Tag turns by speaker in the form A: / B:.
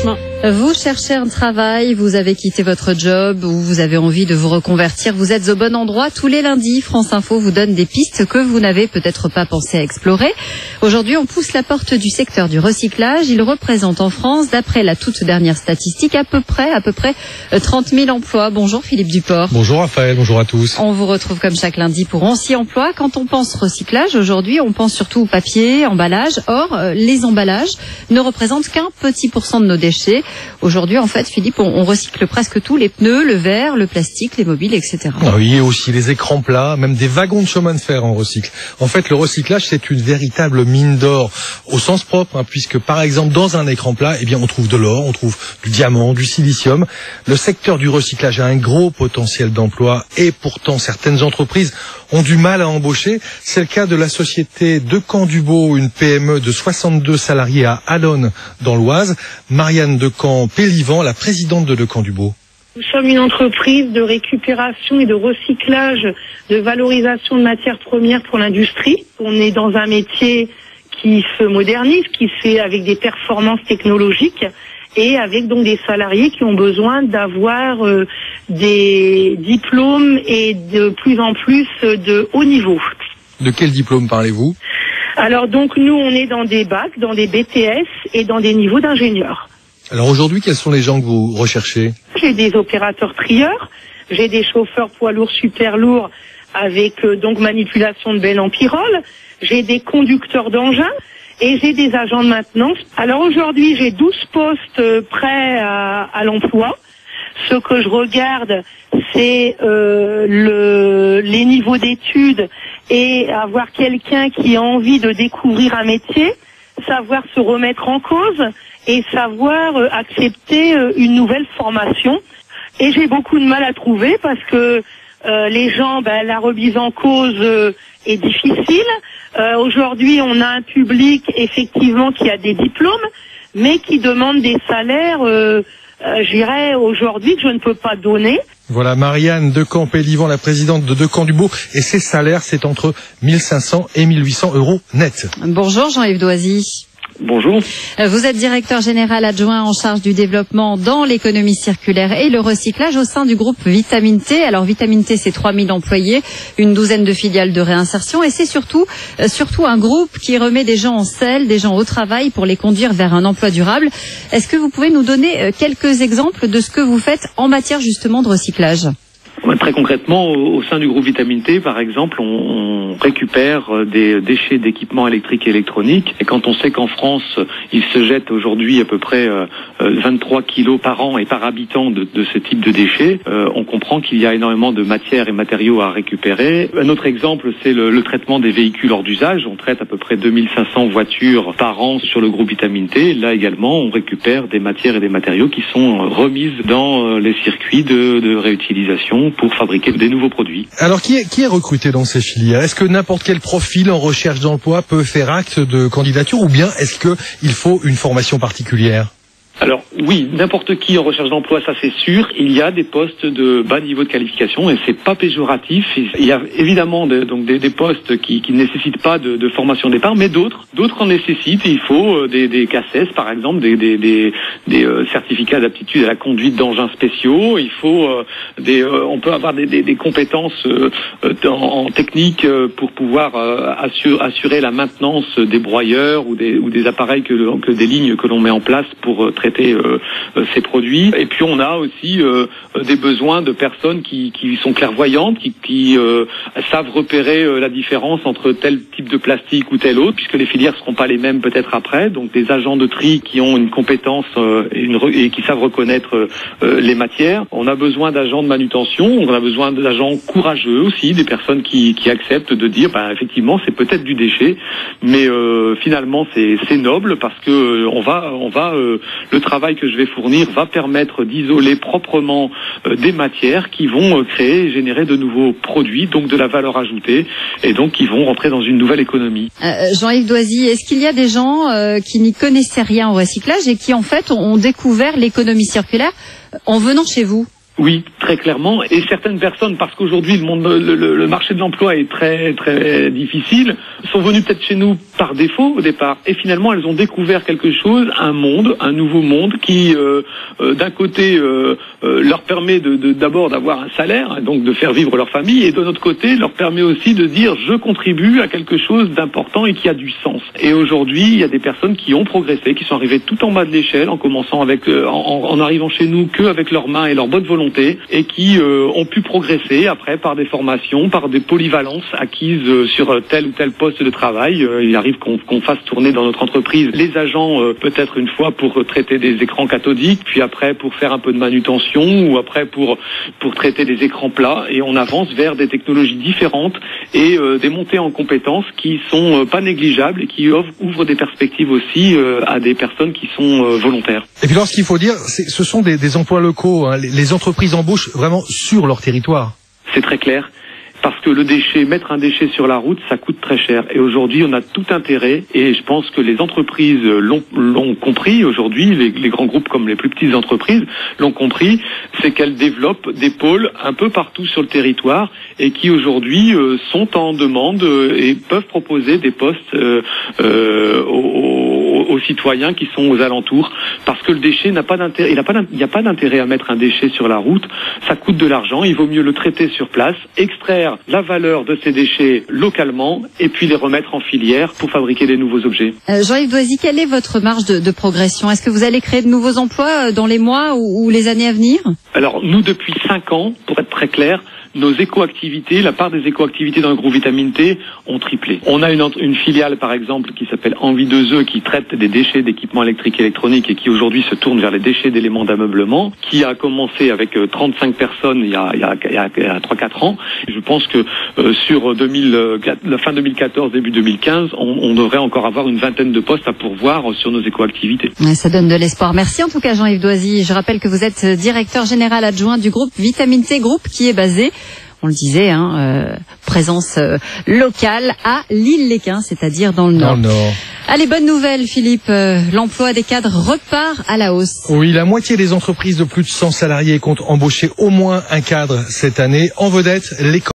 A: chemin.
B: Vous cherchez un travail, vous avez quitté votre job ou vous avez envie de vous reconvertir, vous êtes au bon endroit. Tous les lundis, France Info vous donne des pistes que vous n'avez peut-être pas pensé à explorer. Aujourd'hui, on pousse la porte du secteur du recyclage. Il représente en France, d'après la toute dernière statistique, à peu près 30 000 emplois. Bonjour Philippe Duport.
C: Bonjour Raphaël, bonjour à tous.
B: On vous retrouve comme chaque lundi pour On s'y emploie. Quand on pense recyclage, aujourd'hui, on pense surtout au papier, emballage. Or, les emballages ne représentent qu'un petit pourcent de nos déchets. Aujourd'hui, en fait, Philippe, on recycle presque tout, les pneus, le verre, le plastique, les mobiles, etc.
C: Oui, et aussi les écrans plats, même des wagons de chemin de fer on recycle. En fait, le recyclage, c'est une véritable mine d'or, au sens propre, puisque par exemple, dans un écran plat, on trouve de l'or, on trouve du diamant, du silicium. Le secteur du recyclage a un gros potentiel d'emploi et pourtant, certaines entreprises ont du mal à embaucher. C'est le cas de la société Decamps-Dubo, une PME de 62 salariés à Allonnes, dans l'Oise. Marianne Decamps-Pélivan, la présidente de Decamps-Dubo.
D: Nous sommes une entreprise de récupération et de recyclage, de valorisation de matières premières pour l'industrie. On est dans un métier qui se modernise, qui se fait avec des performances technologiques et avec donc des salariés qui ont besoin d'avoir des diplômes et de plus en plus de haut niveau.
C: De quel diplôme parlez-vous ?
D: Alors donc nous on est dans des bacs, dans des BTS et dans des niveaux d'ingénieurs.
C: Alors aujourd'hui, quels sont les gens que vous recherchez ?
D: J'ai des opérateurs trieurs, j'ai des chauffeurs poids lourds super lourds avec donc manipulation de benne en pyrrole, j'ai des conducteurs d'engins et j'ai des agents de maintenance. Alors aujourd'hui, j'ai 12 postes prêts à l'emploi. Ce que je regarde, c'est les niveaux d'études et avoir quelqu'un qui a envie de découvrir un métier, savoir se remettre en cause et savoir accepter une nouvelle formation. Et j'ai beaucoup de mal à trouver parce que les gens, la remise en cause est difficile. Aujourd'hui, on a un public effectivement qui a des diplômes, mais qui demande des salaires, je dirais aujourd'hui que je ne peux pas donner.
C: Voilà, Marianne Decamps-Pélivan, la présidente de Decamps-Dubo, et ses salaires, c'est entre 1 500 et 1 800 euros net.
B: Bonjour Jean-Yves Doisy.
E: Bonjour.
B: Vous êtes directeur général adjoint en charge du développement dans l'économie circulaire et le recyclage au sein du groupe Vitamine T. Alors Vitamine T, c'est 3 000 employés, une douzaine de filiales de réinsertion et c'est surtout un groupe qui remet des gens en selle, des gens au travail pour les conduire vers un emploi durable. Est-ce que vous pouvez nous donner quelques exemples de ce que vous faites en matière justement de recyclage ?
E: Très concrètement, au sein du groupe Vitamine T, par exemple, on récupère des déchets d'équipements électriques et électroniques. Et quand on sait qu'en France, il se jette aujourd'hui à peu près 23 kilos par an et par habitant de ce type de déchets, on comprend qu'il y a énormément de matières et matériaux à récupérer. Un autre exemple, c'est le traitement des véhicules hors d'usage. On traite à peu près 2500 voitures par an sur le groupe Vitamine T. Là également, on récupère des matières et des matériaux qui sont remises dans les circuits de réutilisation pour fabriquer des nouveaux produits.
C: Alors qui est recruté dans ces filières ? Est-ce que n'importe quel profil en recherche d'emploi peut faire acte de candidature ou bien est-ce qu'il faut une formation particulière ?
E: Alors oui, n'importe qui en recherche d'emploi, ça c'est sûr. Il y a des postes de bas niveau de qualification et c'est pas péjoratif. Il y a évidemment donc des postes qui ne nécessitent pas de formation au départ, mais d'autres en nécessitent. Il faut des CACES par exemple, des certificats d'aptitude à la conduite d'engins spéciaux. Il faut on peut avoir des compétences en technique pour pouvoir assurer la maintenance des broyeurs ou des appareils que des lignes que l'on met en place pour traiter ces produits. Et puis on a aussi des besoins de personnes qui sont clairvoyantes, qui savent repérer la différence entre tel type de plastique ou tel autre, puisque les filières ne seront pas les mêmes peut-être après. Donc des agents de tri qui ont une compétence et qui savent reconnaître les matières. On a besoin d'agents de manutention, on a besoin d'agents courageux aussi, des personnes qui acceptent de dire effectivement c'est peut-être du déchet, mais finalement c'est noble parce que le travail que je vais fournir va permettre d'isoler proprement des matières qui vont créer et générer de nouveaux produits, donc de la valeur ajoutée, et donc qui vont rentrer dans une nouvelle économie.
B: Jean-Yves Doisy, est-ce qu'il y a des gens qui n'y connaissaient rien au recyclage et qui en fait ont découvert l'économie circulaire en venant chez vous ?
E: Oui, très clairement. Et certaines personnes, parce qu'aujourd'hui le marché de l'emploi est très très difficile, sont venues peut-être chez nous par défaut au départ, et finalement elles ont découvert quelque chose, un monde, un nouveau monde qui, d'un côté, leur permet d'abord d'avoir un salaire, donc de faire vivre leur famille, et de l'autre côté leur permet aussi de dire je contribue à quelque chose d'important et qui a du sens. Et aujourd'hui, il y a des personnes qui ont progressé, qui sont arrivées tout en bas de l'échelle, en commençant avec, en arrivant chez nous que avec leurs mains et leur bonne volonté, et qui ont pu progresser après par des formations, par des polyvalences acquises sur tel ou tel poste de travail. Il arrive qu'on fasse tourner dans notre entreprise les agents peut-être une fois pour traiter des écrans cathodiques, puis après pour faire un peu de manutention, ou après pour traiter des écrans plats, et on avance vers des technologies différentes et des montées en compétences qui sont pas négligeables et qui ouvrent des perspectives aussi à des personnes qui sont volontaires.
C: Et puis alors, ce qu'il faut dire, ce sont des emplois locaux, hein. Les entreprises embauchent vraiment sur leur territoire.
E: C'est très clair. Parce que le déchet, mettre un déchet sur la route, ça coûte très cher. Et aujourd'hui, on a tout intérêt, et je pense que les entreprises l'ont compris aujourd'hui, les grands groupes comme les plus petites entreprises l'ont compris, c'est qu'elles développent des pôles un peu partout sur le territoire, et qui aujourd'hui sont en demande et peuvent proposer des postes aux citoyens qui sont aux alentours, parce que le déchet n'a pas d'intérêt, il n'y a pas d'intérêt à mettre un déchet sur la route, ça coûte de l'argent, il vaut mieux le traiter sur place, extraire la valeur de ces déchets localement, et puis les remettre en filière pour fabriquer des nouveaux objets.
B: Jean-Yves Doisy, quelle est votre marge de progression? Est-ce que vous allez créer de nouveaux emplois dans les mois ou les années à venir?
E: Alors nous, depuis 5 ans, pour être très clair, nos éco-activités, la part des éco-activités dans le groupe Vitamine T ont triplé. On a une filiale, par exemple, qui s'appelle Envie 2E, qui traite des déchets d'équipements électriques et électroniques, et qui aujourd'hui se tourne vers les déchets d'éléments d'ameublement, qui a commencé avec 35 personnes il y a 3-4 ans. Je pense que sur la fin 2014, début 2015, on devrait encore avoir une vingtaine de postes à pourvoir sur nos éco-activités.
B: Ouais, ça donne de l'espoir. Merci en tout cas, Jean-Yves Doisy. Je rappelle que vous êtes directeur général adjoint du groupe Vitamine T, groupe qui est basé, on le disait, présence locale à l'Île-les-Quins, c'est-à-dire dans le Nord.
C: Dans le Nord.
B: Allez, bonne nouvelle, Philippe. L'emploi des cadres repart à la hausse.
C: Oui, la moitié des entreprises de plus de 100 salariés comptent embaucher au moins un cadre cette année. En vedette, l'école.